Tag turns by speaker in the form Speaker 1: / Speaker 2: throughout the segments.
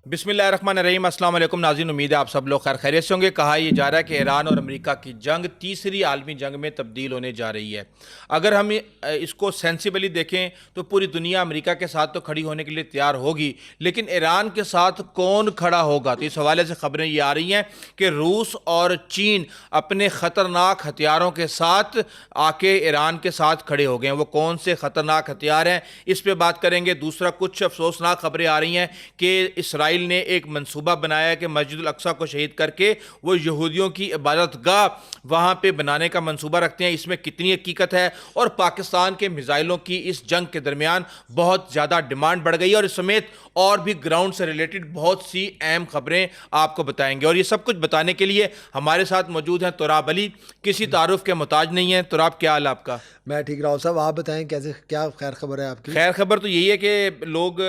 Speaker 1: بسم اللہ الرحمن الرحیم۔ السلام علیکم ناظرین، امید ہے آپ سب لوگ خیر خیریت سے ہوں گے۔ کہا یہ جا رہا ہے کہ ایران اور امریکہ کی جنگ تیسری عالمی جنگ میں تبدیل ہونے جا رہی ہے۔ اگر ہم اس کو سینسیبلی دیکھیں تو پوری دنیا امریکہ کے ساتھ تو کھڑی ہونے کے لیے تیار ہوگی، لیکن ایران کے ساتھ کون کھڑا ہوگا؟ تو اس حوالے سے خبریں یہ آ رہی ہیں کہ روس اور چین اپنے خطرناک ہتھیاروں کے ساتھ آ کے ایران کے ساتھ کھڑے ہو گئے ہیں۔ وہ کون سے خطرناک ہتھیار ہیں، اس پہ بات کریں گے۔ دوسرا، کچھ افسوسناک خبریں آ رہی ہیں کہ اسرائیل نے ایک منصوبہ بنایا ہے کہ مسجد الاقصی کو شہید کر کے وہ یہودیوں کی عبادت گاہ وہاں پہ بنانے کا منصوبہ رکھتے ہیں۔ اس میں کتنی حقیقت ہے؟ اور پاکستان کے میزائلوں کی اس جنگ کے درمیان بہت زیادہ ڈیمانڈ بڑھ گئی ہے، اور اس سمیت اور بھی گراؤنڈ سے ریلیٹڈ بہت سی اہم خبریں آپ کو بتائیں گے۔ اور یہ سب کچھ بتانے کے لیے ہمارے ساتھ موجود ہیں تراب علی، کسی تعارف کے محتاج نہیں ہیں۔ تراب، کیا حال آپ کا؟
Speaker 2: میں ٹھیک راؤ صاحب، آپ بتائیں کیسے، کیا خیر خبر ہے آپ کی؟
Speaker 1: خیر خبر تو یہی ہے کہ لوگ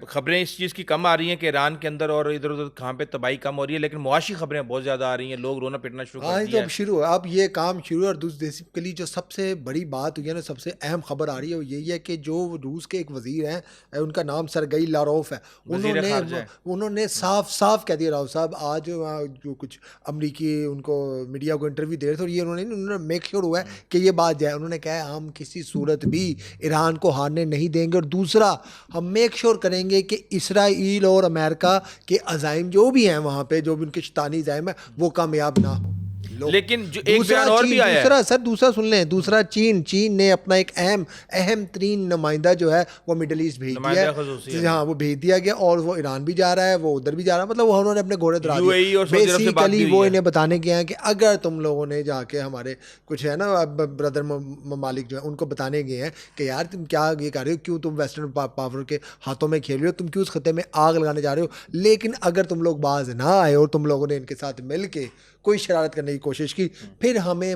Speaker 1: خبریں اس چیز کی کم آ رہی ہیں کہ ایران کے اندر اور ادھر ادھر کہاں پہ تباہی کم ہو رہی ہے، لیکن معاشی خبریں بہت زیادہ آ رہی ہیں، لوگ رونا پٹنا شروع کر
Speaker 2: ہاں تو
Speaker 1: دیا
Speaker 2: اب شروع ہے، اب یہ کام شروع ہے۔ اور بیسیکلی جو سب سے بڑی بات ہوئی ہے نا، سب سے اہم خبر آ رہی ہے وہ یہی ہے کہ جو روس کے ایک وزیر ہیں، ان کا نام سرگئی لاروف ہے، انہوں نے صاف صاف کہہ دیا راؤ صاحب آج جو کچھ امریکی ان کو میڈیا کو انٹرویو دے رہے تھے، اور یہ انہوں نے میک شیور ہوا ہے کہ یہ بات جائے۔ انہوں نے کہا ہے ہم کسی صورت بھی ایران کو ہارنے نہیں دیں گے، اور دوسرا ہم میک شیور کریں گے کہ اسرائیل اور امریکہ کے عزائم جو بھی ہیں وہاں پہ، جو بھی ان کے شیطانی عزائم ہیں، وہ کامیاب نہ ہو۔
Speaker 1: لیکن جو ایک بیان اور بھی آیا ہے
Speaker 2: دوسرا سن لیں، دوسرا چین نے اپنا ایک اہم ترین نمائندہ جو ہے وہ مڈل ایسٹ بھیج دیا ہے۔ ہاں، وہ بھیج دیا گیا، اور وہ ایران بھی جا رہا ہے، وہ ادھر بھی جا رہا ہے، مطلب انہوں نے اپنے گھوڑے درا دیے۔ بیسیکلی وہ انہیں بتانے گئے ہیں کہ اگر تم لوگوں نے جا کے ہمارے کچھ ہے نا بردر ممالک جو ہیں ان کو بتانے گئے ہیں کہ یار تم کیا یہ کر رہے ہو، کیوں تم ویسٹرن پاور کے ہاتھوں میں کھیل رہے ہو، تم کیوں اس خطے میں آگ لگانے جا رہے ہو، لیکن اگر تم لوگ باز نہ آئے اور تم لوگوں نے ان کے ساتھ مل کے کوئی شرارت کرنے کی کوشش کی، پھر ہمیں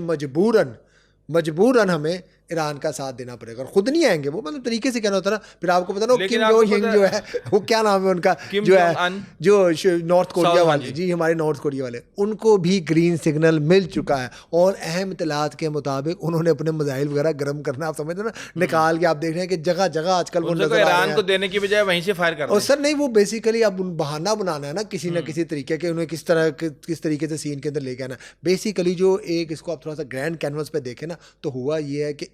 Speaker 2: مجبوراً ہمیں ایران کا ساتھ دینا پڑے گا، اور خود نہیں آئیں گے وہ، مطلب طریقے سے کہنا ہوتا نا۔ پھر آپ کو پتا نا کم جونگ جو ہے، وہ کیا نام ہے ان کا، جو ہے جو نارتھ کوریا والے، جی ہمارے نارتھ کوریا والے، ان کو بھی گرین سگنل مل چکا ہے، اور اہم اطلاعات کے مطابق انہوں نے اپنے میزائل وغیرہ گرم کرنا، آپ سمجھتے ہیں نا، نکال کے آپ دیکھ رہے ہیں کہ جگہ جگہ آج کل وہ نظر آ رہے ہیں۔
Speaker 1: ایران کو دینے کی بجائے وہیں سے فائر کرنا،
Speaker 2: اور سر نہیں، وہ بیسیکلی اب بہانہ بنانا ہے نا کسی نہ کسی طریقے کے، انہیں کس طریقے سے سین کے اندر لے کے آنا ہے۔ بیسیکلی جو ایک اس کو آپ تھوڑا سا گرینڈ کینوس پہ دیکھیں نا، تو ہوا یہ ہے کہ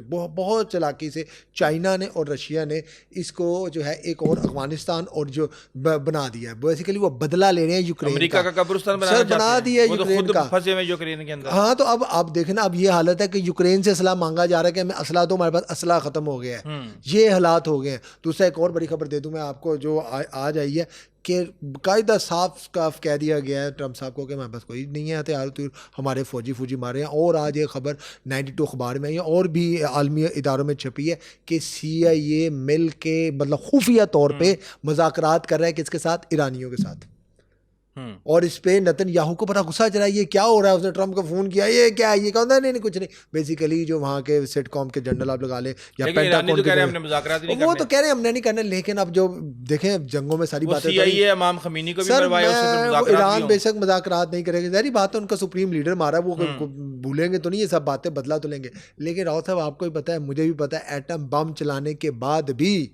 Speaker 2: بہت چلاکی سے چائنا نے اور رشیا نے اس کو جو ہے ایک اور افغانستان اور جو بنا دیا ہے، بیسیکلی وہ بدلہ لے رہے ہیں یوکرین کا،
Speaker 1: امریکہ کا قبرستان
Speaker 2: بنا دیا ہے یوکرین کا۔
Speaker 1: پھنسے ہوئے یوکرین کے اندر۔
Speaker 2: ہاں، تو اب آپ دیکھیں نا، اب یہ حالت ہے کہ یوکرین سے اسلحہ مانگا جا رہا ہے کہ ہمیں اسلحہ تو، ہمارے پاس اسلحہ ختم ہو گیا ہے، یہ حالات ہو گئے ہیں۔ دوسرا ایک اور بڑی خبر دے دوں میں آپ کو جو آج آئی ہے کہ باقاعدہ صاف کہہ دیا گیا ہے ٹرمپ صاحب کو کہ ہمارے پاس کوئی نہیں ہے ہتھیار، تو ہمارے فوجی مارے ہیں۔ اور آج یہ خبر 92 اخبار میں ہے اور بھی عالمی اداروں میں چھپی ہے کہ CIA مل کے مطلب خفیہ طور پہ مذاکرات کر رہا ہے کس کے ساتھ؟ ایرانیوں کے ساتھ۔ اور اس پہ نتن یاہو کو بڑا غصہ چلا، یہ کیا ہو رہا ہے؟ اس نے ٹرمپ کو فون کیا، یہ کیا ہے؟ یہ کہا نہیں کچھ نہیں۔ بیسیکلی جو وہاں کے سیٹ کام کے جنرل آپ لگا لیں یا پینٹاگون کے، وہ تو کہہ رہے ہیں ہم نے نہیں کرنا، لیکن اب جو دیکھیں جنگوں میں ساری باتیں
Speaker 1: امام خمینی کو بھی
Speaker 2: سر،
Speaker 1: کروایا،
Speaker 2: ایران بے شک مذاکرات نہیں کرے گا، ظاہری بات ہے، ان کا سپریم لیڈر مارا، وہ بھولیں گے تو نہیں، یہ سب باتیں بدلا تو لیں گے۔ لیکن راؤ صاحب آپ کو بھی پتا ہے، مجھے بھی پتا ہے، ایٹم بم چلانے کے بعد بھی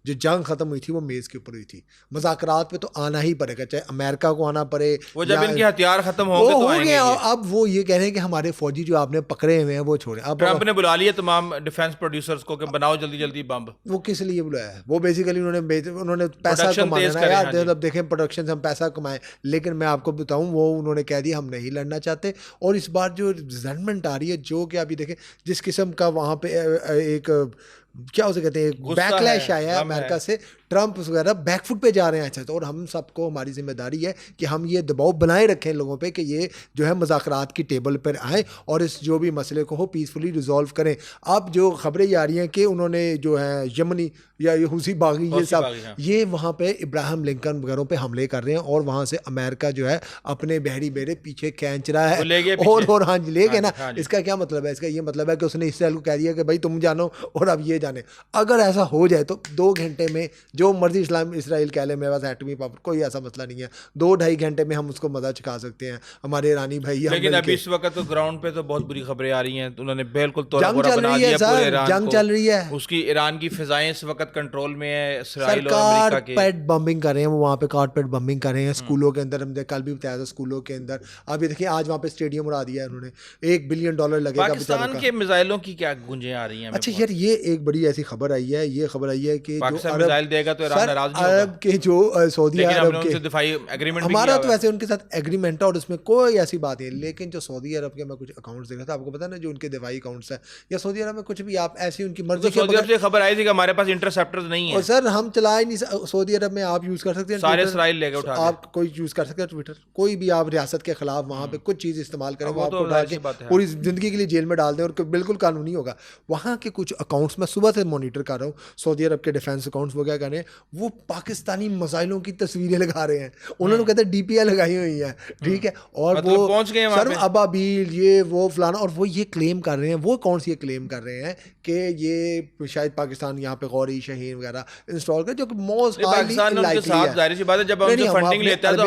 Speaker 2: جو جنگ ختم ہوئی تھی وہ میز کے اوپر ہوئی تھی۔ مذاکرات پہ تو آنا ہی پڑے گا، چاہے امریکہ کو آنا پڑے،
Speaker 1: وہ جب ان کے ہتھیار ختم ہوں گے تو آئیں گے۔
Speaker 2: اب وہ یہ کہہ رہے ہیں کہ ہمارے فوجی جو آپ نے پکڑے ہوئے ہیں وہ چھوڑیں۔ اب
Speaker 1: ٹرمپ نے بلا لیا تمام ڈیفینس پروڈیوسرز کو کہ بناؤ جلدی جلدی بم۔
Speaker 2: وہ کس لیے بلایا ہے؟ وہ بیسیکلی انہوں نے پیسہ کمانا ہے یار، اب دیکھیں پروڈکشن سے ہم پیسہ کمائیں، لیکن میں آپ کو بتاؤں وہ انہوں نے کہہ دیا ہم نہیں لڑنا چاہتے۔ اور اس بار جو ریزنٹمنٹ آ رہی ہے، جو کہ ابھی دیکھیں جس قسم کا وہاں پہ ایک کیا اسے کہتے ہیں بیک لیش آیا ہے امریکہ سے، ٹرمپ وغیرہ بیک فٹ پہ جا رہے ہیں۔ اچھا، تو اور ہم سب کو ہماری ذمہ داری ہے کہ ہم یہ دباؤ بنائے رکھیں لوگوں پہ کہ یہ جو ہے مذاکرات کی ٹیبل پر آئیں اور اس جو بھی مسئلے کو ہو پیسفلی ریزالو کریں۔ اب جو خبریں یہ آ رہی ہیں کہ انہوں نے جو ہے یمنی یا حوثی باغی یہ سب یہ وہاں پہ ابراہیم لنکن وغیرہ پہ حملے کر رہے ہیں، اور وہاں سے امریکہ جو ہے اپنے بحری بیڑے پیچھے کھینچ رہا ہے، اور ہاں جی لے گئے نا۔ اس کا کیا مطلب ہے؟ اس کا یہ مطلب ہے کہ اس نے اسرائیل کو کہہ دیا کہ بھائی تم جانو اور اب یہ جانے۔ اگر ایسا ہو جائے تو 2 گھنٹے میں جو مرضی اسرائیل کہہ لے میرے پاس ایٹمی پاور، کوئی ایسا مسئلہ نہیں ہے، 2-2.5 گھنٹے میں ہم اس کو مزہ چکھا سکتے ہیں ہمارے ایرانی بھائی.
Speaker 1: لیکن ابھی اس وقت تو گراؤنڈ پہ تو بہت بری خبریں آ رہی ہیں، انہوں نے بالکل
Speaker 2: جنگ چل رہی ہے سر، جنگ چل رہی ہے.
Speaker 1: اس کی ایران کی فضائیں اس وقت کنٹرول میں ہے اسرائیل اور امریکہ کے.
Speaker 2: کارپیٹ بمبنگ کر رہے ہیں وہ وہاں پہ، کارپیٹ بمبنگ کر رہے ہیں اسکولوں کے اندر. ہم کل بھی بتایا تھا اسکولوں کے اندر. اب یہ دیکھیں آج وہاں پہ اسٹیڈیم اڑا دیا ہے انہوں نے، $1 بلین لگے گا.
Speaker 1: پاکستان کے میزائلوں کی کیا گنجیں آ رہی ہیں؟
Speaker 2: اچھا یار یہ ایک بڑی ایسی خبر آئی ہے، یہ خبر آئی ہے کہ
Speaker 1: پاکستان میزائل دے گا تو ایران ناراض نہیں ہوگا.
Speaker 2: عرب کے جو سعودی عرب کے
Speaker 1: دفاعی ایگریمنٹ،
Speaker 2: ہمارا تو ویسے ان کے ساتھ ایگریمنٹ ہے اور اس میں کوئی ایسی بات نہیں ہے، لیکن جو سعودی عرب کے میں کچھ اکاؤنٹس دیکھا تھا، آپ کو پتا نا جو ان کے دفاعی اکاؤنٹس ہیں یا سعودی عرب میں کچھ بھی آپ ایسی ان کی مرضی.
Speaker 1: سعودی عرب سے خبر آئی تھی کہ ہمارے پاس انٹرسیپٹرز نہیں ہیں.
Speaker 2: اور سر ہم چلا ہی نہیں. سعودی عرب میں آپ یوز کر سکتے ہیں
Speaker 1: سارے اسرائیل لے کے اٹھا کے.
Speaker 2: آپ کوئی یوز کر سکتے ہیں ٹویٹر، کوئی بھی آپ ریاست کے خلاف وہاں پہ کچھ چیز استعمال کریں وہ آپ کو اٹھا کے پوری زندگی کے لیے جیل میں ڈال دیں اور بالکل قانونی ہوگا. وہاں کے کچھ اکاؤنٹس میں صبح سے مانیٹر کر رہا ہوں، سعودی عرب کے ڈیفینس اکاؤنٹس وہ کیا کر رہے ہیں، وہ پاکستانی میزائلوں کی تصویریں لگا رہے ہیں. انہوں نے کہتے ہیں ڈی پی آئی لگائی ہوئی ہیں، ٹھیک ہے، اور وہ
Speaker 1: پہنچ گئے
Speaker 2: سر ابابیل یہ وہ فلانا، اور وہ یہ کلیم کر رہے ہیں، وہ اکاؤنٹس یہ کلیم کر رہے ہیں کہ یہ شاید پاکستان یہاں پہ غوری شاہین وغیرہ انسٹال کر، جو کہ موسٹ ہائیلی لائکلی ہے.
Speaker 1: ظاہر سی بات ہے جب ہم فنڈنگ لیتے ہیں تو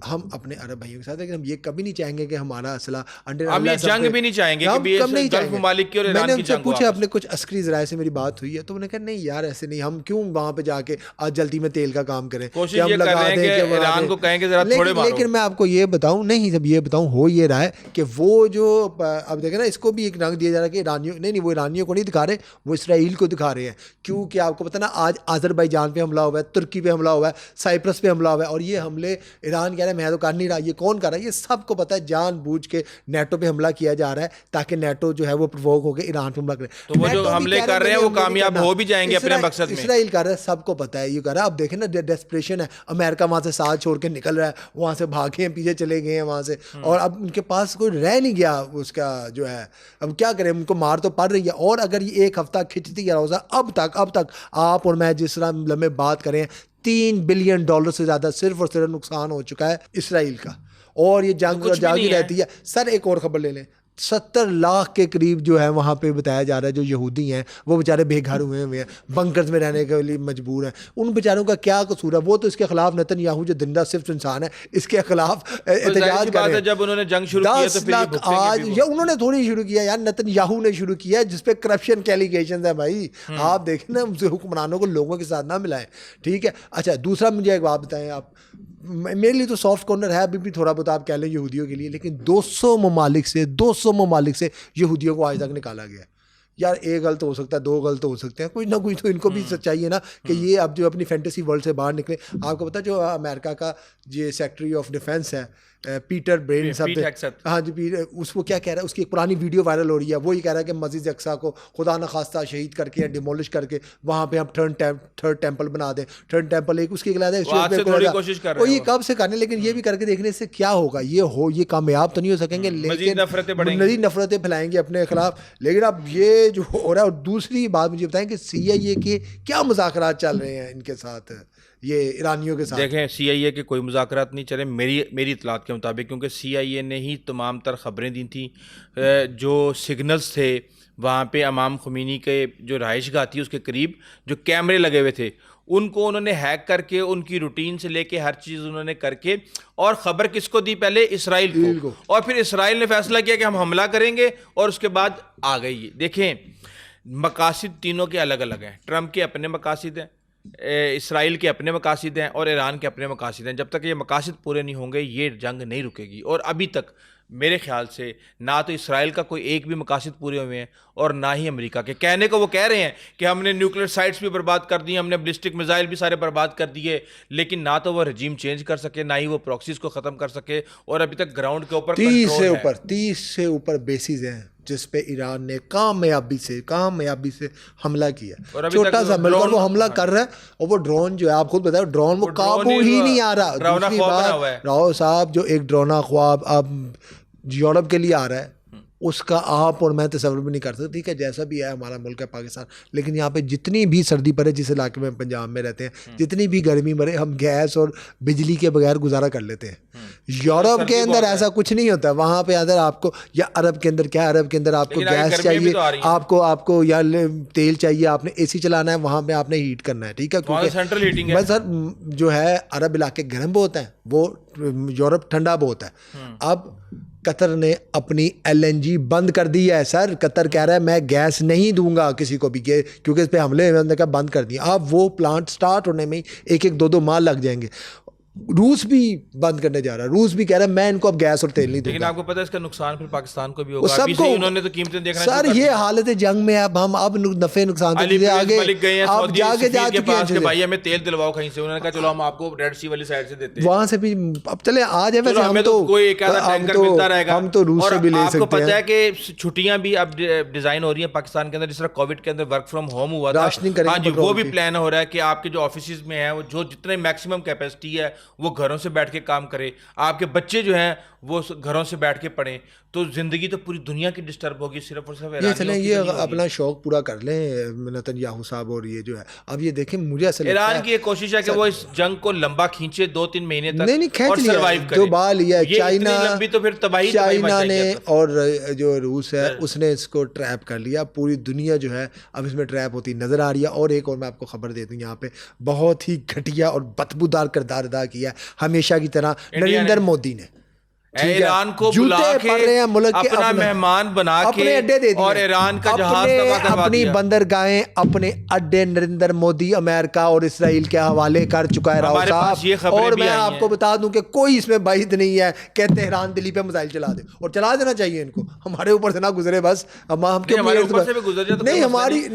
Speaker 2: ہم اپنے عرب بھائیوں کے ساتھ، لیکن ہم یہ کبھی نہیں چاہیں گے کہ ہمارا اسلحہ
Speaker 1: ہم یہ جنگ بھی نہیں چاہیں گے کہ گلف ممالک کی اور ایران کی جنگ.
Speaker 2: پوچھے اپنے کچھ عسکری ذرائع سے میری بات ہوئی ہے تو انہوں نے کہا نہیں یار ایسے نہیں، ہم کیوں وہاں پہ جا کے آج جلدی میں تیل کا کام کریں،
Speaker 1: کوشش یہ کر رہے ہیں کہ ایران کو کہیں کہ ذرا تھوڑے مارو.
Speaker 2: لیکن میں آپ کو یہ بتاؤں، نہیں جب یہ بتاؤں ہو یہ رہا ہے کہ وہ جو اب دیکھیں نا اس کو بھی ایک رنگ دیا جا رہا ہے کہ ایرانیوں نہیں، وہ ایرانیوں کو نہیں دکھا رہے، وہ اسرائیل کو دکھا رہے ہیں. کیونکہ آپ کو پتہ نا آج آذربائیجان پہ حملہ ہوا ہے، ترکی پہ حملہ ہوا ہے، سائپرس پہ حملہ ہوا ہے، اور یہ حملے ایران کہہ رہا ہے میں تو کر نہیں رہا. یہ کون کر رہا ہے؟ یہ سب کو پتہ ہے، جان بوجھ کے نیٹو پہ حملہ کیا جا رہا ہے تاکہ نیٹو جو ہے وہ پرووک ہو کے ایران پہ حملہ کرے.
Speaker 1: تو وہ جو حملے کر رہے ہیں وہ کامیاب ہو بھی جائیں گے اپنے مقصد میں.
Speaker 2: اسرائیل کر رہا ہے، سب کو پتہ ہے یہ کر رہا ہے. اب دیکھیں نا ڈیسپریشن ہے، امریکہ وہاں سے ساتھ چھوڑ کے نکل رہا ہے، وہاں سے بھاگے ہیں، پیچھے چلے گئے ہیں وہاں سے، اور اب ان کے پاس کوئی رہ نہیں گیا اس کا جو ہے. اب کیا کریں، ان کو مار تو پڑ رہی ہے. اور اگر یہ ایک ہفتہ کھنچتی ہے روزہ، اب تک آپ اور میں جس طرح لمحے بات کریں $3 بلین سے زیادہ صرف اور صرف نقصان ہو چکا ہے اسرائیل کا، اور یہ جنگ جاری رہتی ہے. سر ایک اور خبر لے لیں، 70 لاکھ کے قریب جو ہے وہاں پہ بتایا جا رہا ہے جو یہودی ہیں وہ بیچارے بے گھر ہوئے ہیں، بنکرز میں رہنے کے لیے مجبور ہیں. ان بیچاروں کا کیا قصور ہے؟ وہ تو اس کے خلاف نتن یاہو جو زندہ صرف انسان ہے اس کے خلاف احتجاج کر رہے ہیں.
Speaker 1: جب انہوں نے جنگ شروع کی تو
Speaker 2: 10 لاکھ آج یا انہوں نے تھوڑی شروع کیا یار، نتن یاہو نے شروع کیا جس پہ کرپشن کے ایلیگیشنز ہیں. بھائی آپ دیکھیں نا، حکمرانوں کو لوگوں کے ساتھ نہ ملائیں، ٹھیک ہے. اچھا دوسرا مجھے ایک بات بتائیں آپ، میرے لیے تو سافٹ کارنر ہے ابھی بھی تھوڑا بہت آپ کہہ لیں یہودیوں کے لیے، لیکن 200 ممالک سے یہودیوں کو آج تک نکالا گیا. یار ایک غلط ہو سکتا ہے، 2 غلط ہو سکتے ہیں، کچھ نہ کچھ تو ان کو بھی سچائی ہے نا کہ یہ اب جو اپنی فینٹیسی ورلڈ سے باہر نکلے. آپ کو پتا جو امریکہ کا یہ سیکٹری آف ڈیفینس ہے پیٹر برین صاحب، ہاں جی، اس کو کیا کہہ رہا ہے، اس کی ایک پرانی ویڈیو وائرل ہو رہی ہے، وہ یہ کہہ رہا ہے کہ مسجد اقصیٰ کو خدا نخواستہ شہید کر کے ڈیمولش کر کے وہاں پہ ہم تھرڈ ٹیمپل بنا دیں. تھرڈ ٹیمپل ایک اس کی
Speaker 1: کوشش کر رہے ہیں،
Speaker 2: یہ کب سے کرنے، لیکن یہ بھی کر کے دیکھنے سے کیا ہوگا، یہ کامیاب تو نہیں ہو سکیں گے، لیکن مزید نفرتیں پھیلائیں گے اپنے خلاف. لیکن اب یہ جو ہو رہا ہے، اور دوسری بات مجھے بتائیں کہ CIA کے کیا مذاکرات چل رہے ہیں ان کے ساتھ، یہ ایرانیوں کے ساتھ؟
Speaker 1: دیکھیں CIA کے کوئی مذاکرات نہیں چلے میری اطلاعات کے مطابق، کیونکہ CIA نے ہی تمام تر خبریں دی تھیں. جو سگنلز تھے وہاں پہ امام خمینی کے جو رہائش گاہ تھی اس کے قریب جو کیمرے لگے ہوئے تھے ان کو انہوں نے ہیک کر کے ان کی روٹین سے لے کے ہر چیز انہوں نے کر کے، اور خبر کس کو دی؟ پہلے اسرائیل کو، اور پھر اسرائیل نے فیصلہ کیا کہ ہم حملہ کریں گے، اور اس کے بعد آ گئی. دیکھیں مقاصد تینوں کے الگ الگ ہیں. ٹرمپ کے اپنے مقاصد ہیں، اسرائیل کے اپنے مقاصد ہیں، اور ایران کے اپنے مقاصد ہیں. جب تک یہ مقاصد پورے نہیں ہوں گے یہ جنگ نہیں رکے گی. اور ابھی تک میرے خیال سے نہ تو اسرائیل کا کوئی ایک بھی مقاصد پورے ہوئے ہیں اور نہ ہی امریکہ کے. کہنے کو وہ کہہ رہے ہیں کہ ہم نے نیوکلیر سائٹس بھی برباد کر دی، ہم نے بیلسٹک میزائل بھی سارے برباد کر دیے، لیکن نہ تو وہ رجیم چینج کر سکے، نہ ہی وہ پراکسیز کو ختم کر سکے، اور ابھی تک گراؤنڈ کے اوپر
Speaker 2: 30 سے اوپر بیسز ہیں جس پہ ایران نے کامیابی سے حملہ کیا. چھوٹا سا ملک اور وہ حملہ کر رہا ہے، اور وہ ڈرون جو ہے آپ خود بتائیں، ڈرون وہ قابو ہی نہیں آ رہا. دوسری بات راؤ صاحب، جو ایک ڈرونا خواب اب یورپ کے لیے آ رہا ہے، اس کا آپ اور میں تصور بھی نہیں کر سکتے. ٹھیک ہے جیسا بھی ہے ہمارا ملک ہے پاکستان, لیکن یہاں پہ جتنی بھی سردی پڑے, جس علاقے میں پنجاب میں رہتے ہیں, جتنی بھی گرمی پڑے, ہم گیس اور بجلی کے بغیر گزارا کر لیتے ہیں. یورپ کے اندر ایسا کچھ نہیں ہوتا. وہاں پہ اگر آپ کو, یا عرب کے اندر کیا, عرب کے اندر آپ کو گیس چاہیے, آپ کو یا تیل چاہیے, آپ نے اے سی چلانا ہے, وہاں پہ آپ نے ہیٹ کرنا ہے. ٹھیک ہے, کیونکہ بس سر جو ہے عرب علاقے گرم بہت ہیں, وہ یورپ ٹھنڈا بہت ہے. اب قطر نے اپنی LNG بند کر دی ہے سر. قطر کہہ رہا ہے میں گیس نہیں دوں گا کسی کو بھی, کیونکہ اس پہ حملے کا بند کر دیا. اب وہ پلانٹ سٹارٹ ہونے میں 1-2 ماہ لگ جائیں گے. روس بھی بند کرنے جا رہا ہے. روس بھی کہہ رہا ہے میں ان کو اب گیس اور تیل نہیں دوں گا.
Speaker 1: لیکن آپ کو پتہ ہے اس کا نقصان پھر پاکستان کو بھی ہوگا. ابھی سے انہوں نے تو قیمتیں دیکھنا
Speaker 2: سر, یہ حالت جنگ میں اب نفع نقصان سے آگے آپ جا کے
Speaker 1: پاس کہ بھائی ہمیں تیل دلواؤ کہیں سے. انہوں نے کہا چلو ہم آپ کو ریڈ سی والی سائڈ سے دیتے ہیں,
Speaker 2: وہاں سے بھی اب چلے آ جائے. ویسے
Speaker 1: ہمیں تو کوئی ایک آدھا ٹینکر ملتا رہے گا,
Speaker 2: ہم تو روس سے بھی لے سکتے ہیں.
Speaker 1: آپ کو پتہ ہے کہ چھٹیاں بھی اب ڈیزائن ہو رہی ہیں پاکستان کے اندر, جس طرح کووڈ کے اندر ورک فرام ہوم ہوا تھا. ہاں جی, وہ بھی پلان ہو رہا ہے کہ آپ کے جو آفیسز میں ہیں, وہ جو جتنے میکسیمم کیپیسٹی ہے وہ گھروں سے بیٹھ کے کام کرے. آپ کے بچے جو ہیں وہ گھروں سے بیٹھ کے پڑھیں. تو زندگی تو پوری دنیا کی ڈسٹرب ہوگی, صرف اور صرف
Speaker 2: یہ اپنا شوق پورا کر لیں نتن یاہو صاحب. اور یہ جو ہے اب یہ دیکھیں, مجھے ایسا لگتا ہے
Speaker 1: ایران کی یہ کوشش ہے کہ وہ اس جنگ کو لمبا کھینچے 2-3 مہینے تک,
Speaker 2: نہیں کھینچ لیا, جو بال لیا چائنا نے اور جو روس ہے اس نے اس کو ٹریپ کر لیا. پوری دنیا جو ہے اب اس میں ٹریپ ہوتی نظر آ رہی ہے. اور ایک اور میں آپ کو خبر دے دوں, یہاں پہ بہت ہی گھٹیا اور بدبودار کردار ادا کیا ہمیشہ کی طرح نریندر مودی نے.
Speaker 1: ایران کو بلا کے اپنا مہمان بنا کے اور ایران کا جہاز تباہ کروا
Speaker 2: اپنی بندرگاہیں, اپنے اڈے نریندر مودی امریکہ اور اسرائیل کے حوالے کر چکا ہے راؤ صاحب. اور میں آپ کو بتا دوں کہ کوئی اس میں بعید نہیں ہے کہ تہران دلی پہ میزائل چلا دے, اور چلا دینا چاہیے ان کو. ہمارے اوپر سے نہ گزرے بس, ہم نہیں ہماری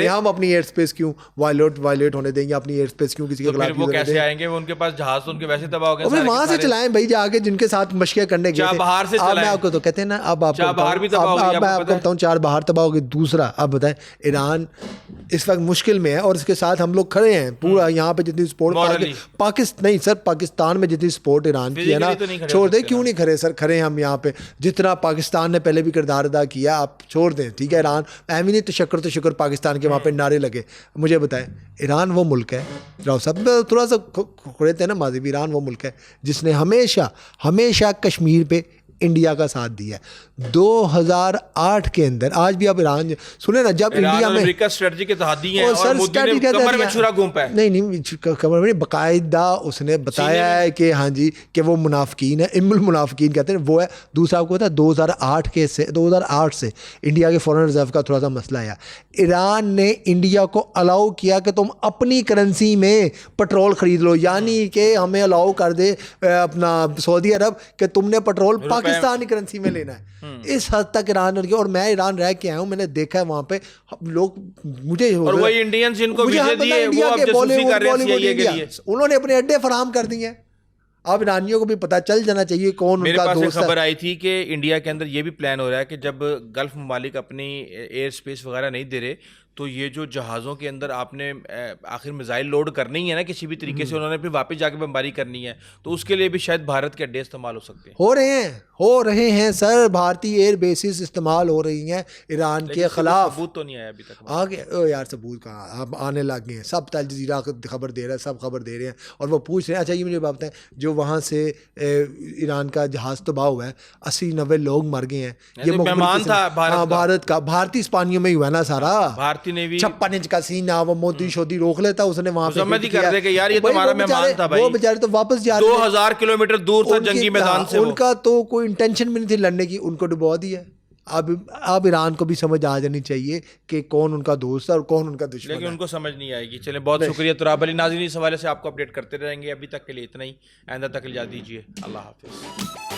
Speaker 2: ہم اپنی ایئر اسپیس کیوں وائلیٹ ہونے دیں گے, اپنی ایئر اسپیس کیوں کسی کے خلاف.
Speaker 1: وہ کیسے آئیں گے, ان کے پاس جہاز ان کے ویسے تباہ ہو گئے.
Speaker 2: وہاں سے چلائیں بھائی, جا کے جن کے ساتھ مشقیں کرنے گئے تھے.
Speaker 1: باہر سے چلائیں,
Speaker 2: آپ کو تو کہتے ہیں نا, اب آپ کو بتاؤں 4 باہر تباہ ہو گئی. دوسرا اب بتائیں, ایران اس وقت مشکل میں ہے اور اس کے ساتھ ہم لوگ کھڑے ہیں. پورا یہاں پہ جتنی سپورٹ نہیں سر, پاکستان میں جتنی سپورٹ ایران کی ہے نا, چھوڑ دیں. کیوں نہیں کھڑے سر, کھڑے ہم یہاں پہ. جتنا پاکستان نے پہلے بھی کردار ادا کیا, آپ چھوڑ دیں. ٹھیک ہے, ایران اہم نہیں تو شکر پاکستان کے وہاں پہ نعرے لگے. مجھے بتائیں, ایران وہ ملک ہے, راؤ صاحب تھوڑا سا کھڑے تھے نا ماضی, ایران وہ ملک ہے جس نے ہمیشہ کشمیر پہ انڈیا کا ساتھ دیا ہے. 2008 کے اندر, آج بھی آپ ایران سنیں نا, جب انڈیا میں
Speaker 1: امریکہ اسٹریٹجی کے تحادی ہیں اور مودی نے کمر میں چھرا گھومتا ہے.
Speaker 2: نہیں کمر میں باقاعدہ اس نے بتایا ہے کہ ہاں جی کہ وہ منافقین ہے, ام المنافقین کہتے ہیں وہ ہے. دوسرا آپ کو پتا ہے 2008 سے انڈیا کے فورن ریزرو کا تھوڑا سا مسئلہ ہے. ایران نے انڈیا کو الاؤ کیا کہ تم اپنی کرنسی میں پٹرول خرید لو, یعنی کہ ہمیں الاؤ کر دے اپنا سعودی عرب کہ تم نے پٹرول پاکستانی کرنسی میں لینا ہے. اس حد تک ایران, اور میں ایران رہ کے آیا ہوں, میں نے دیکھا ہے وہاں پہ لوگ مجھے,
Speaker 1: اور وہی انڈینز جن کو ویزے دیے وہ اب جاسوسی کر رہے ہیں CIA کے لیے,
Speaker 2: انہوں نے اپنے اڈے فراہم کر دیے ہیں. اب ایرانیوں کو بھی پتہ چل جانا چاہیے کون ان کا دوست ہے.
Speaker 1: میرے پاس خبر آئی تھی کہ انڈیا کے اندر یہ بھی پلان ہو رہا ہے کہ جب گلف ممالک اپنی ایئر اسپیس وغیرہ نہیں دے رہے, تو یہ جو جہازوں کے اندر آپ نے آخر میزائل لوڈ کرنی ہے نا کسی بھی طریقے سے, انہوں نے پھر واپس جا کے بمباری کرنی ہے, تو اس کے لیے بھی شاید بھارت کے اڈے استعمال ہو سکتے ہیں.
Speaker 2: ہو رہے ہیں سر, بھارتی ایئر بیسز استعمال ہو رہی ہیں ایران کے خلاف.
Speaker 1: ثبوت تو نہیں آیا ابھی تک.
Speaker 2: آگے یار ثبوت کہاں, اب آنے لگ گئے ہیں. سب الجزیرہ خبر دے رہا ہے, سب خبر دے رہے ہیں, اور وہ پوچھ رہے ہیں. اچھا یہ مجھے بات بتائیں, جو وہاں سے ایران کا جہاز تباہ ہوا ہے, 80-90 لوگ مر گئے ہیں. یہ
Speaker 1: مہمان تھا
Speaker 2: بھارت کا, بھارتی اسپانیوں میں ہی ہوا نا سارا.
Speaker 1: بھارتی نیوی
Speaker 2: 56 انچ کا سینہ, وہ مودی شودی روک لیتا, اس نے وہاں پہ
Speaker 1: سمجھ ہی کر دے کہ یار یہ تمہارا مہمان تھا بھائی.
Speaker 2: وہ بیچارے تو واپس جا رہے ہیں,
Speaker 1: 2000 کلومیٹر دور تھا جنگی میدان سے.
Speaker 2: ان کا تو کوئی انٹینشن بھی نہیں تھی لڑنے کی, ان کو ڈبوا دیا. اب ایران کو بھی سمجھ آ جانی چاہیے کہ کون ان کا دوست ہے اور کون ان کا دشمن ہے,
Speaker 1: لیکن ان کو سمجھ نہیں آئے گی. چلیں بہت شکریہ تراب علی. ناظرین اس حوالے سے آپ کو اپڈیٹ کرتے رہیں گے. ابھی تک کے لیے اتنا ہی, آئندہ تک اجازت دیجیے. اللہ حافظ.